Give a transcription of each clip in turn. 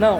Não.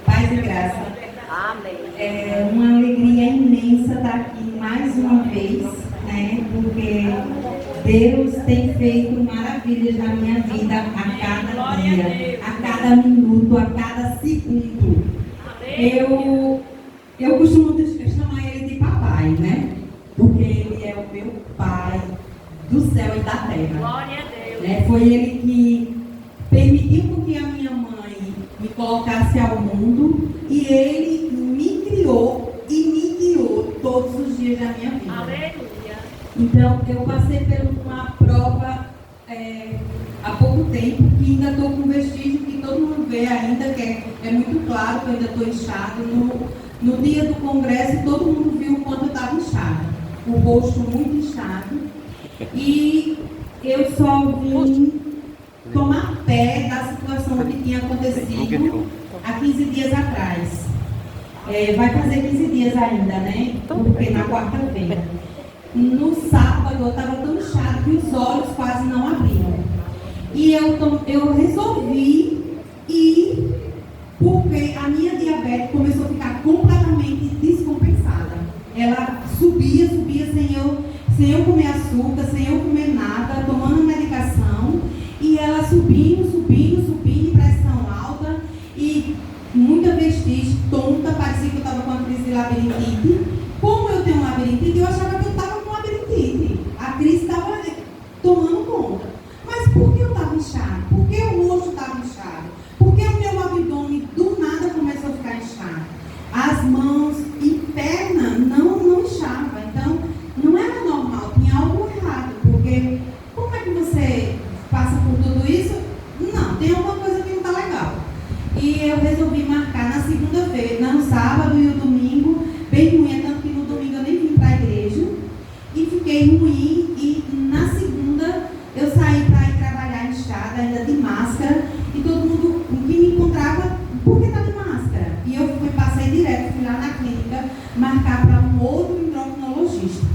Paz e graça. Amém. É uma alegria imensa estar aqui mais uma vez, né? Porque Deus tem feito maravilhas na minha vida a cada dia, a cada minuto, a cada segundo. Eu costumo chamar ele de papai, né? Porque ele é o meu pai do céu e da terra. Glória a Deus. Né? Foi ele que permitiu que a minha mãe me colocasse ao mundo e ele me criou e me guiou todos os dias da minha vida. Aleluia. Então, eu passei por uma prova há pouco tempo, que ainda estou com vestígio que todo mundo vê ainda, que é muito claro que eu ainda estou inchado. No dia do congresso, todo mundo viu o quanto eu estava inchada. O rosto muito inchado. E eu só vim tomar pé da situação que tinha acontecido há 15 dias atrás. Vai fazer 15 dias ainda, né? Porque na quarta-feira. No sábado eu estava tão inchada que os olhos quase não abriam. E eu resolvi ir, porque a minha diabetes começou a ficar completamente descompensada. Ela subia sem eu comer açúcar, sem eu comer nada, tomando medicação. E ela subindo, pressão alta e muita vestígio, tonta, parecia que eu estava com uma crise de labirintite. Como eu tenho labirintite, eu achava que eu estava com labirintite. A crise estava tomando conta. Mas por que eu estava inchado? Por que o rosto estava inchado? Por que o meu abdômen do nada começou a ficar inchado? As mãos e perna não inchava. Então, não era normal, tinha algo errado. Porque como é que você passa por tudo isso? Não, tem alguma coisa que não está legal. E eu resolvi marcar na segunda-feira, no sábado e o domingo, bem ruim, tanto que no domingo eu nem vim para a igreja. E fiquei ruim, e na segunda eu saí para ir trabalhar inchada, ainda de máscara, e todo mundo que me encontrava, por que está de máscara? E eu passei direto, fui lá na clínica, marcar para um outro endocrinologista.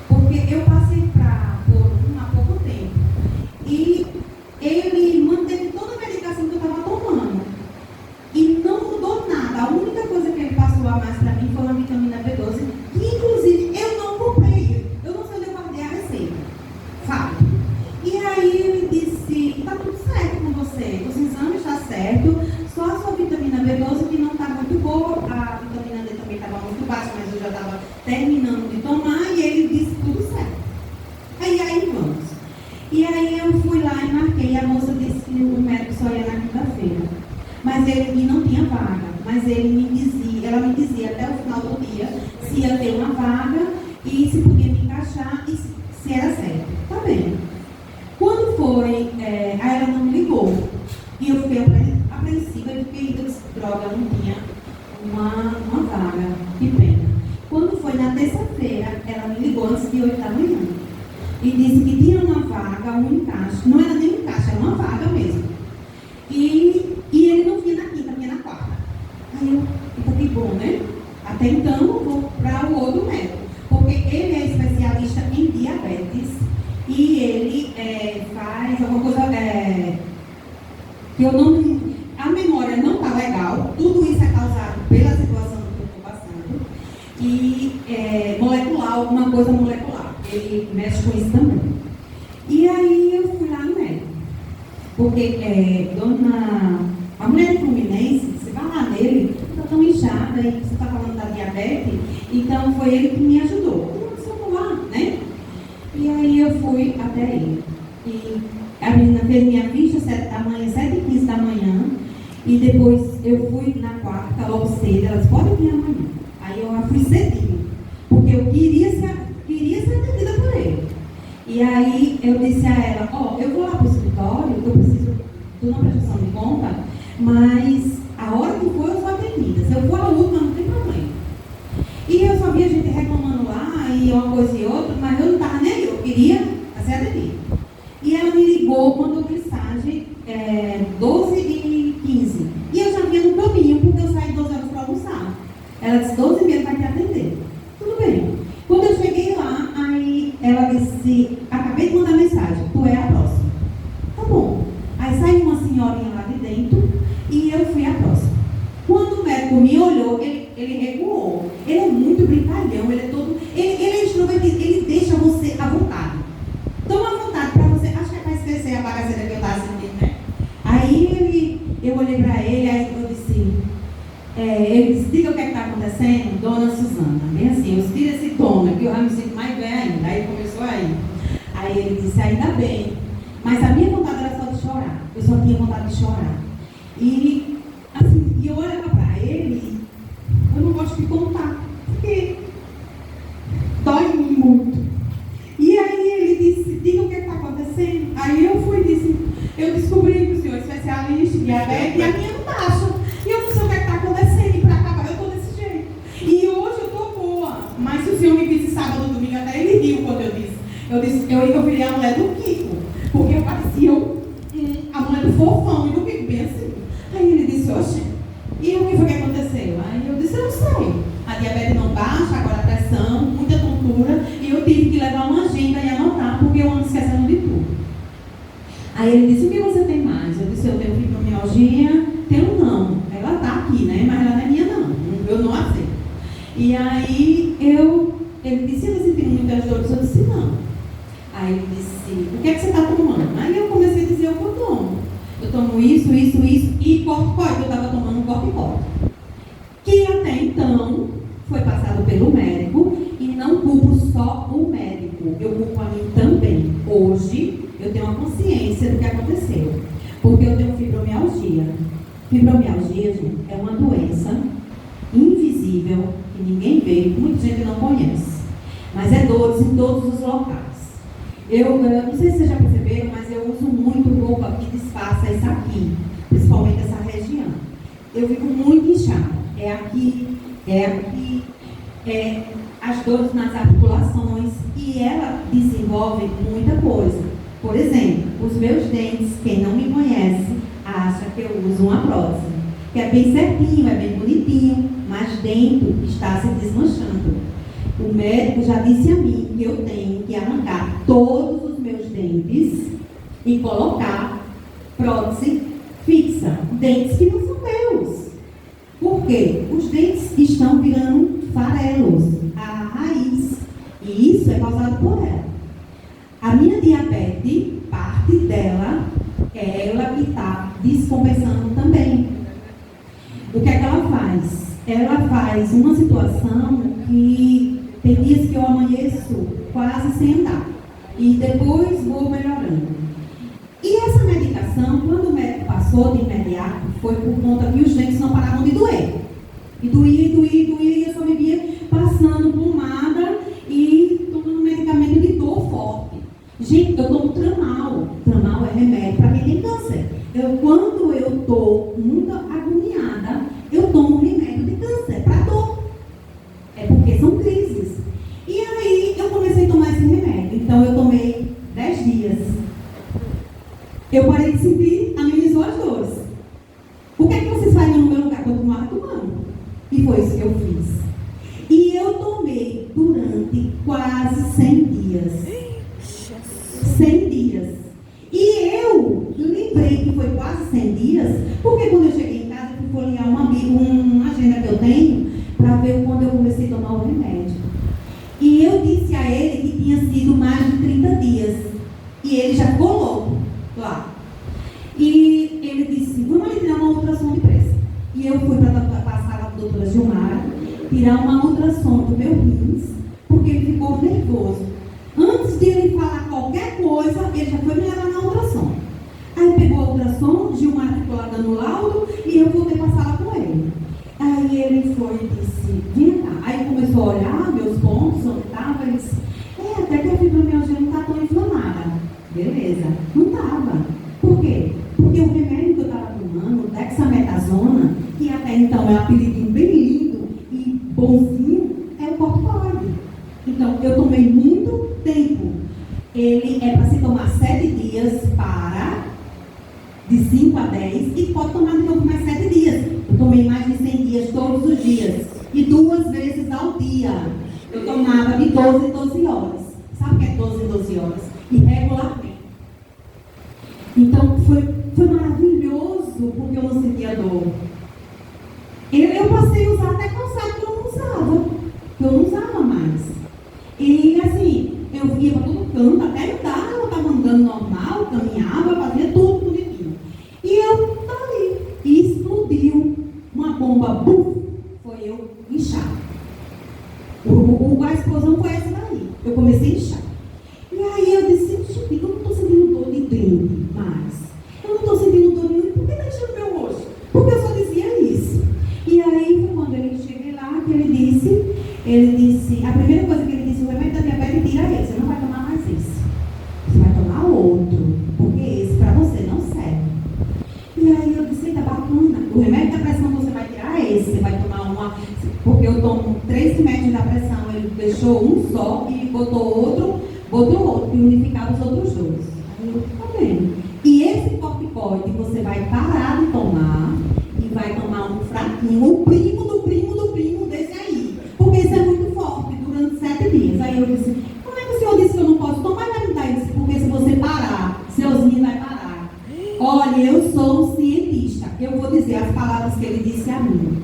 Porque eu passei por há pouco tempo. E ele manteve toda a medicação que eu estava tomando. E não mudou nada. A única coisa que ele passou a mais para mim foi uma vitamina B12, que inclusive eu não comprei. Eu não sei onde eu guardei a receita. Fato. E aí ele disse, está tudo certo com você. Os exames está certo. Só a sua vitamina B12 que não está muito boa. A vitamina D também estava muito baixa, mas eu já estava terminando de tomar. E ele disse tudo certo. Aí vamos. E aí eu fui lá e marquei. A moça disse que o médico só ia na quinta-feira. Mas ele não tinha vaga. Mas ela me dizia até o final do dia se ia ter uma vaga e se podia me encaixar e se era certo. Tá bem. Quando foi, aí ela não me ligou. E eu fiquei apreensiva e fiquei, eu disse, droga, não tinha uma vaga. Que pena. Quando foi na terça-feira, ela me ligou antes de 8 da manhã. E disse que tinha uma vaga, um encaixe. Não era nem um encaixe, era uma vaga mesmo. E ele não vinha na quinta, vinha na quarta. Aí eu, então que bom, né? Até então eu vou para o outro médico. Porque ele é especialista em diabetes. E ele faz alguma coisa que eu não... A memória não está legal. Tudo isso é causado pela situação que eu estou passando. E molecular, alguma coisa molecular. Ele mexe com isso também. E aí eu fui lá no médico. Porque a mulher de Fluminense, você vai lá nele, está tão inchada e você está falando da diabetes, então foi ele que me ajudou. Vamos lá, né? E aí eu fui até ele. E a menina fez minha ficha 7h15 da manhã, e depois eu fui na quarta, logo cedo, elas podem vir amanhã. Aí eu fui cedinho, porque eu queria ser atendida por ele. E aí eu disse a ela, eu vou lá para o escritório, eu preciso de uma prestação de conta, mas a hora que for eu sou atendida. Se eu for a última, não tem problema. E eu só via gente reclamando lá, e uma coisa e outra, mas eu não estava nem aí, eu queria ser atendida. E ela me ligou, mandou mensagem 12h15. E eu já vinha no caminho, porque eu saí 12 horas para almoçar. Ela disse, 12h30 vai te atender. Tudo bem. Quando eu cheguei lá, aí ela disse, acabei de mandar mensagem, tu é a próxima. Tá bom. Aí saiu uma senhorinha lá de dentro, e eu fui por mim, olhou, ele recuou. Ele é muito brincalhão, ele é todo. Ele é extrovertido, ele deixa você à vontade. Toma à vontade para você. Acho que é para esquecer a bagaceira que eu estava sentindo, né? Aí eu olhei para ele, aí eu disse. Ele disse, diga o que está acontecendo, dona Suzana. Bem assim, eu tiro esse tom, que eu já me sinto mais velha ainda. Aí começou aí. Aí ele disse, ainda bem. Mas a minha vontade era só de chorar. Eu só tinha vontade de chorar. E assim, eu olhava para ele, eu não gosto de contar, porque dói muito. E aí ele disse, diga o que está acontecendo. Aí eu fui e disse, eu descobri que o senhor é especialista em diabetes e a minha não baixa. E eu não sei o que está acontecendo, e para acabar eu estou desse jeito. E hoje eu estou boa. Mas se o senhor me disse sábado, domingo, até ele riu quando eu disse. Eu virei a mulher do Kiko, porque eu parecia a mulher do fofão e do Kiko, bem assim. Aí ele disse, oxe, e o que foi que aconteceu? Aí eu disse, eu não sei. A diabetes não baixa, agora a pressão, muita tontura, e eu tive que levar uma agenda e anotar, porque eu ando esquecendo de tudo. Aí ele disse, o que você tem mais? Eu disse, eu tenho fibromialgia, tenho não. Ela está aqui, né? Mas ela não é minha não. Eu não aceito. E aí ele disse, você tem muitas dores? Eu disse, não. Aí ele disse, o que é que você está tomando? Aí eu comecei a dizer o que eu tomo. Eu tomo isso, e corticoide. Eu estava tomando um corticoide. Que até então foi passado pelo médico, e não culpo só o médico, eu culpo a mim também. Hoje eu tenho uma consciência do que aconteceu, porque eu tenho fibromialgia. Fibromialgia, gente, é uma doença invisível, que ninguém vê, muita gente não conhece, mas é dores em todos os locais. Eu não sei se vocês já perceberam, mas eu uso muito roupa que disfarça isso aqui, principalmente essa região. Eu fico muito inchada. É aqui, as dores nas articulações, e ela desenvolve muita coisa. Por exemplo, os meus dentes, quem não me conhece, acha que eu uso uma prótese, que é bem certinho, é bem bonitinho, mas dentro está se desmanchando. O médico já disse a mim que eu tenho que arrancar todos os meus dentes e colocar prótese fixa, dentes que não são meus. Por quê? Os dentes estão virando farelos, a raiz, e isso é causado por ela. A minha diabetes, parte dela, é ela que está descompensando também. O que é que ela faz? Ela faz uma situação que tem dias que eu amanheço quase sem andar, e depois vou melhorando. E essa medicação, quando o médico passou de imediato, foi por conta que os dentes não paravam de doer. E doía, e eu só vivia passando pomada e tomando medicamento de dor forte. Gente, eu tomo Tramal. Tramal é remédio para quem tem câncer. Quando eu estou muito agoniada, eu tomo remédio de câncer para dor. É porque são crises. E aí eu comecei a tomar esse remédio. Então eu tomei 10 dias. Eu parei de sentir, amenizou as dores. O que é que vocês fariam no meu lugar? Continuar tomando. E foi isso que eu fiz. E eu tomei durante quase 100 dias. 100 dias. E eu lembrei que foi quase 100 dias, porque quando eu cheguei em casa, eu fui folhear uma agenda que eu tenho, para ver quando eu comecei a tomar o remédio. E eu disse a ele que tinha sido mais de 30 dias. E ele já ficou louco lá. E ele disse, vamos ali tirar uma ultrassom de pressa. E eu fui para a sala da doutora Gilmara, tirar uma ultrassom do meu rins, porque ele ficou nervoso. Antes de ele falar qualquer coisa, ele já foi me levar na ultrassom. Aí pegou a ultrassom, Gilmar ficou lá dando laudo, e eu voltei para a sala com ele. Aí ele foi e disse, vem cá. Aí começou a olhar meus pontos, onde estava, ele disse, até que a fibromialgia não está tão inflamada. Beleza, não estava. Por quê? Porque o remédio que eu estava tomando, dexametasona, que até então é um apelidinho bem lindo e bonzinho, é o corticoide. Então, eu tomei muito tempo. Ele é para se tomar 7 dias de 5 a 10, e pode tomar de novo mais 7 dias. Eu tomei mais de 100 dias todos os dias, e 2 vezes ao dia. Eu tomava de 12 em 12 horas. Sabe o que é 12 em 12 horas? Irregularmente. Então, foi maravilhoso, porque eu não sentia dor. Eu passei comecei a usar até calçado que eu não usava. Que eu não usava mais. E assim, eu ia para todo canto, até andar, eu estava andando normal, caminhava, fazia tudo bonitinho. E eu estava ali. E explodiu uma bomba, bum, foi eu inchar. A explosão foi essa daí. Eu comecei a inchar. E aí eu disse, eu não estou sentindo dor de dente mais. Eu não estou sentindo dor nenhuma. Por que está enchendo meu rosto? Porque eu só dizia isso. E aí foi quando ele cheguei lá, que ele disse, a primeira coisa que ele disse, o remédio da diabetes, tira ele, você não vai tomar mais esse. Você vai tomar outro, porque esse para você não serve. E aí eu disse, eita, bacana. O remédio da pressão você vai tirar esse, você vai tomar uma, porque eu tomo 3 remédios da pressão, ele deixou um só e botou outro, que unificava os outros dois. Aí eu, tá vendo? E esse corticoide você vai parar de tomar e vai tomar um fraquinho, o primo do primo do primo desse aí. Porque isso é muito forte, durante 7 dias. Aí eu disse, como é que o senhor disse que eu não posso tomar? Vai me dar isso, porque se você parar, seuzinho vai parar. Olha, eu sou um cientista. Eu vou dizer as palavras que ele disse a mim.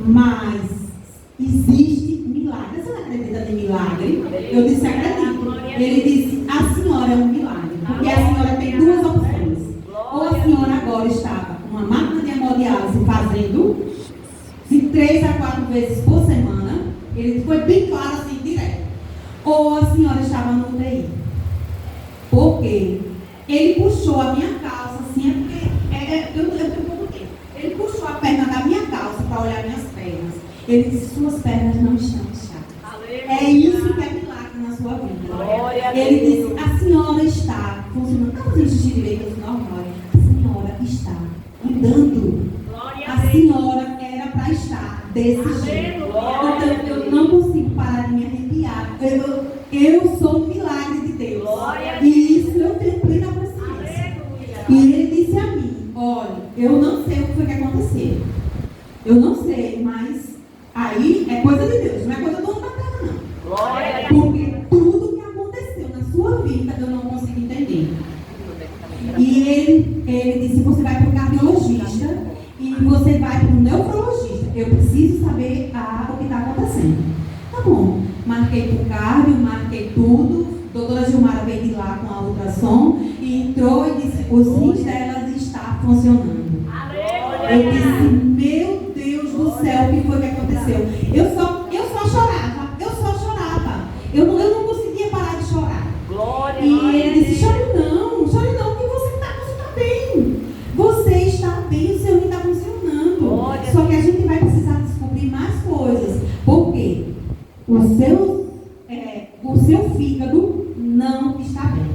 Mas existe milagre. Você não acredita em milagre? Eu disse, acredito. Ele disse, a senhora é um milagre. Porque a senhora tem 2 opções. Ou a senhora agora estava com uma máquina de hemodiálise fazendo de 3 a 4 vezes por semana. Ele foi bem claro assim, direto. Ou a senhora estava no UTI. Porque ele puxou a minha calça assim, eu tenho pouco tempo. Ele puxou a perna da minha calça para olhar minhas pernas. Ele disse, suas pernas não estão inchadas. É isso que é milagre na sua vida. Ele disse, a senhora está funcionando. Está fazendo xixi direito, eu disse, normal. A senhora está andando. A senhora era para estar desse jeito. Então eu não consigo parar de me arrepiar. Eu sou um milagre de Deus. E isso eu tenho plena consciência. E ele disse a mim, olha, eu não sei o que foi que aconteceu. Eu não sei, mas aí é coisa de Deus, não é coisa do homem da terra, não. Porque tudo que aconteceu na sua vida eu não consigo entender. E ele disse, você vai para o cardiologista e você vai para o nefrologista. Eu preciso saber o que está acontecendo. Tá bom, marquei para o cardio, marquei tudo. A doutora Gilmara veio de lá com a ultrassom e entrou e disse, os rins dela está funcionando. Eu disse, meu Deus do céu, o que foi que aconteceu? Eu só chorava. Eu não conseguia parar de chorar. E ele disse, chore não, que você está bem. Você está bem, o seu rim está funcionando. Só que a gente vai precisar descobrir mais coisas. Por quê? O seu fígado não está bem.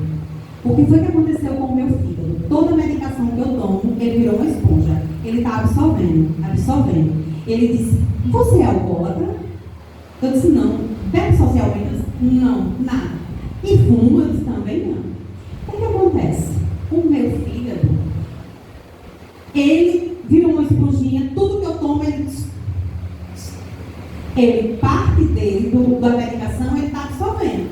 O que foi que aconteceu com o meu fígado? Toda a medicação que eu tomo, ele virou uma esponja. Ele está absorvendo. Ele disse, você é alcoólatra? Eu disse, não. Bebe socialmente? Não, nada. E fuma? Eu disse, também não. O que acontece? O meu fígado, ele virou uma esponjinha, tudo que eu tomo, ele parte dele, da medicação, ele está absorvendo.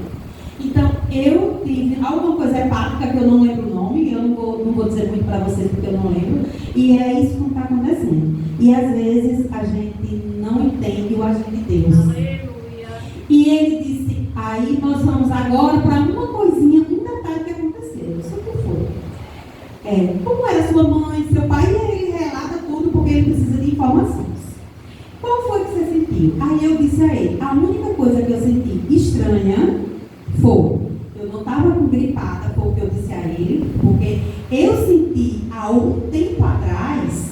Então, eu tive alguma coisa hepática que eu não lembro o nome, eu não vou dizer muito para vocês porque eu não lembro, e é isso que está acontecendo. E às vezes a gente não entende o agir de Deus. Aleluia. E ele disse, aí nós vamos agora para uma coisinha, um detalhe que aconteceu. Isso que foi. Como era sua mãe, seu pai, e ele relata tudo porque ele precisa de informações. Qual foi que você sentiu? Aí eu disse a ele, a única coisa que eu senti estranha foi, eu não estava gripada, foi o que eu disse a ele, porque eu senti há algum tempo atrás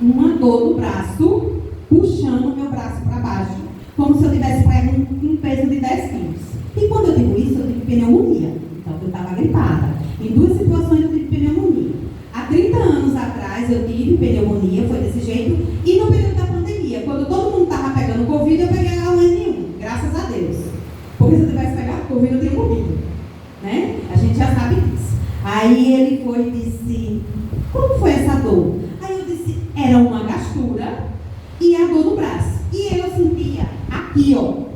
uma dor no braço, puxando o meu braço para baixo, como se eu tivesse pego um peso de 10 quilos. E quando eu digo isso, eu tive pneumonia. Então eu estava gripada. Em 2 situações eu tive pneumonia. Há 30 anos atrás eu tive pneumonia, foi desse jeito, e no período da pandemia, quando todo mundo estava pegando Covid, eu peguei H1N1, graças a Deus. Porque se eu tivesse pegado Covid, eu teria morrido. Né? A gente já sabe disso. Aí ele foi e disse, como foi essa dor? Aí eu disse, era uma gastura e a dor no braço. E eu sentia aqui, ó,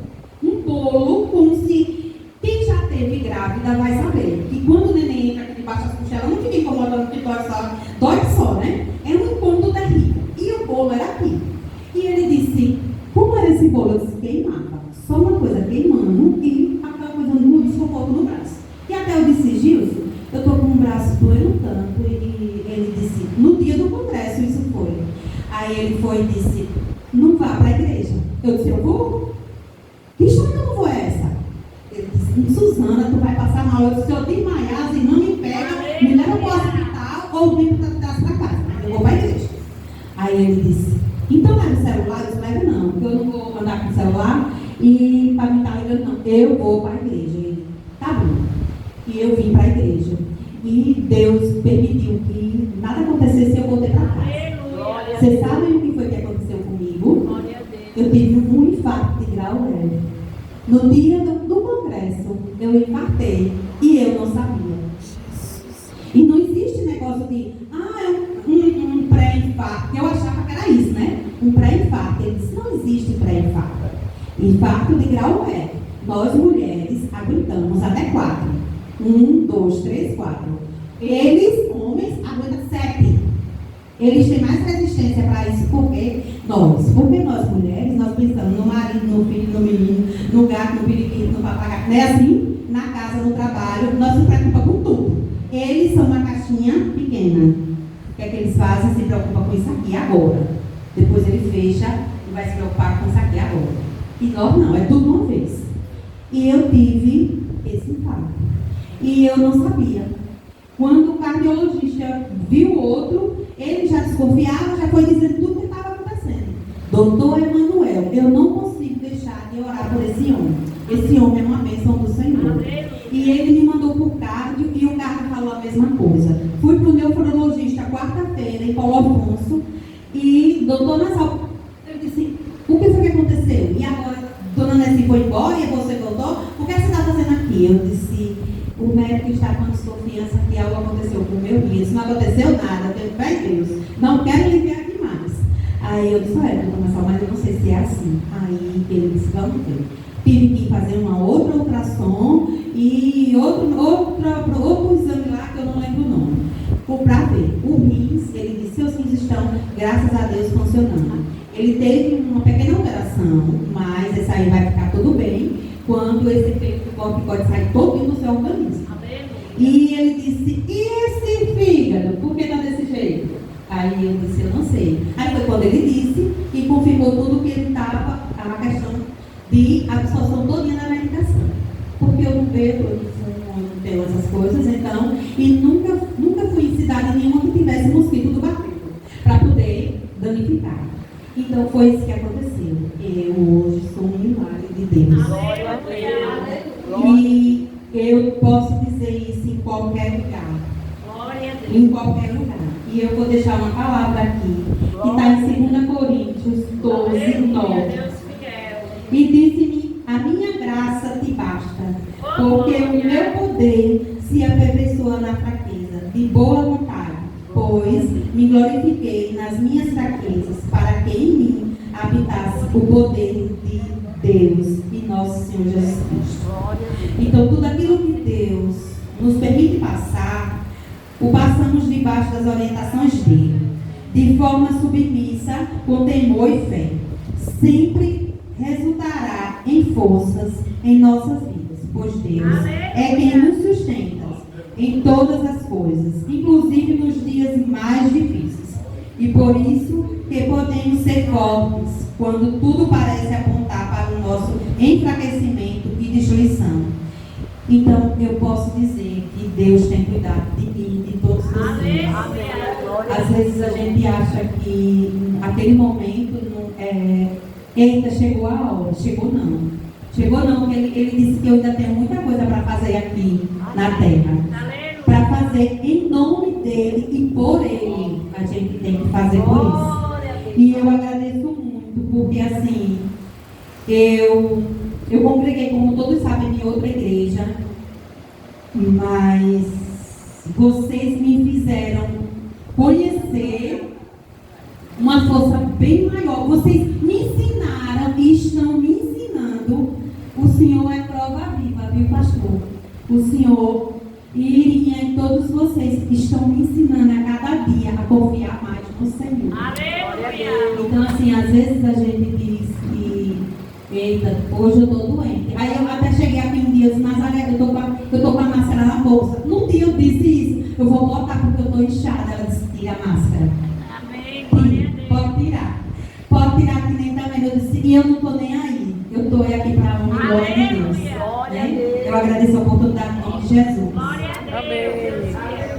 um bolo, como se quem já teve grávida vai saber que quando o neném entra aqui debaixo das costelas, não fica incomodando que dói só, né? É um incômodo terrível. E o bolo era aqui. E ele disse, como era esse bolo? Eu disse, queimava. Só uma coisa queimando e aquela coisa no desconforto no braço. E até eu disse, Gilson, eu estou com o braço doendo tanto. E ele disse, no dia do congresso isso foi. Aí ele foi e disse, não vá para a igreja. Eu disse, eu vou? Que história que eu não vou essa? Ele disse, Suzana, tu vai passar mal. Eu disse, se eu desmaiar, as irmãs me pegam, me levam para o hospital ou vem para casa. Eu vou para a igreja. Aí ele disse, então leva o celular? Eu disse, leva não, porque eu não vou andar com o celular e para mim estar ligando não. Eu vou para a igreja. Ele, tá bom. E eu vim para a igreja. E Deus permitiu que nada acontecesse e eu voltei para casa. Vocês sabem o que foi que aconteceu comigo? Eu tive um infarto de grau leve. No dia do congresso, eu infartei e eu não sabia. E não existe negócio de, um pré-infarto. Eu achava que era isso, né? Um pré-infarto. Ele disse, não existe pré-infarto. Infarto de grau leve. Nós mulheres aguentamos até 4. 1, 2, 3, 4. Eles, homens, aguentam 7. Eles têm mais resistência para isso, porque nós mulheres, nós pensamos no marido, no filho, no menino, no gato, no periquito, no papagaio, não é assim? Na casa, no trabalho, nós se preocupamos com tudo. Eles são uma caixinha pequena. O que é que eles fazem? Se preocupam com isso aqui agora. Depois ele fecha e vai se preocupar com isso aqui agora. E nós não, é tudo uma vez. E eu tive esse infarto. E eu não sabia. Quando o cardiologista viu o outro, ele já desconfiava, já foi dizendo tudo o que estava acontecendo. Doutor Emanuel, eu não consigo deixar de orar por esse homem. Esse homem é uma bênção do Senhor. E ele me mandou para o cardio e o cardio falou a mesma coisa. Fui para o nefrologista quarta-feira em Paulo Afonso e doutor Nassau, eu disse, o que foi que aconteceu? E agora, dona Nessi foi embora e você voltou? O que você está fazendo aqui? Eu disse, o médico está com desconfiança que algo aconteceu com o meu rim. Isso não aconteceu nada, eu falei, Deus, não quero lhe ver aqui mais. Aí eu disse, doutor Nassau, mas eu não sei se é assim. Aí ele disse, vamos ver. Tive que fazer uma outra ultrassom e outro exame lá que eu não lembro o nome. Para ver. O rins, ele disse, seus rins estão, graças a Deus, funcionando. Ele teve uma pequena alteração, mas essa aí vai ficar tudo bem quando esse efeito do corticóide sair todo do seu organismo. E ele disse, e esse fígado? Por que está desse jeito? Aí eu disse, eu não sei. Aí foi quando ele disse e confirmou tudo que ele estava, a questão de absorção toda da medicação. Porque eu não bebo, eu não tenho essas coisas, então, e nunca fui em cidade nenhuma que tivesse mosquito do batendo, para poder danificar. Então foi isso que aconteceu. Eu hoje sou um milagre de Deus. E eu posso dizer isso em qualquer lugar. Em qualquer lugar. E eu vou deixar uma palavra aqui, que está em 2 Coríntios 12, 9. E disse-me, a minha graça te basta, porque o meu poder se aperfeiçoa na fraqueza, de boa vontade, pois me glorifiquei nas minhas fraquezas, para que em mim habitasse o poder de Deus e nosso Senhor Jesus Cristo. Então, tudo aquilo que Deus nos permite passar, o passamos debaixo das orientações dele, de forma submissa, com temor e fé. Sempre resultará em forças em nossas vidas, pois Deus é quem nos sustenta em todas as coisas, inclusive nos dias mais difíceis. E por isso que podemos ser fortes quando tudo parece apontar para o nosso enfraquecimento e destruição. Então eu posso dizer que Deus tem cuidado de mim e de todos vocês. Às vezes a gente acha que aquele momento eita, chegou a hora. Chegou não, porque ele disse que eu ainda tenho muita coisa para fazer aqui na terra. Para fazer em nome dele e por ele. A gente tem que fazer por isso. E eu agradeço muito, porque assim, eu congreguei, como todos sabem, em outra igreja, mas vocês me fizeram conhecer uma força bem maior. Vocês me ensinaram e estão me ensinando. O Senhor é prova viva, viu, pastor? O Senhor e Irinha e todos vocês estão me ensinando a cada dia a confiar mais para o Senhor. Aleluia. Então, assim, às vezes a gente diz que, eita, hoje eu estou doente. Aí eu até cheguei aqui um dia e disse, Nazaré, eu tô com a máscara na bolsa. Num dia eu disse isso, eu vou botar porque eu estou inchada. Ela disse, tira a máscara. Amém. Glória a Deus. Pode tirar. Pode tirar que nem também. Eu disse, e eu não estou nem aí. Eu estou aqui para a honra e glória de Deus. Aleluia. Né? Eu agradeço a oportunidade em nome de Jesus. Glória a Deus. Amém.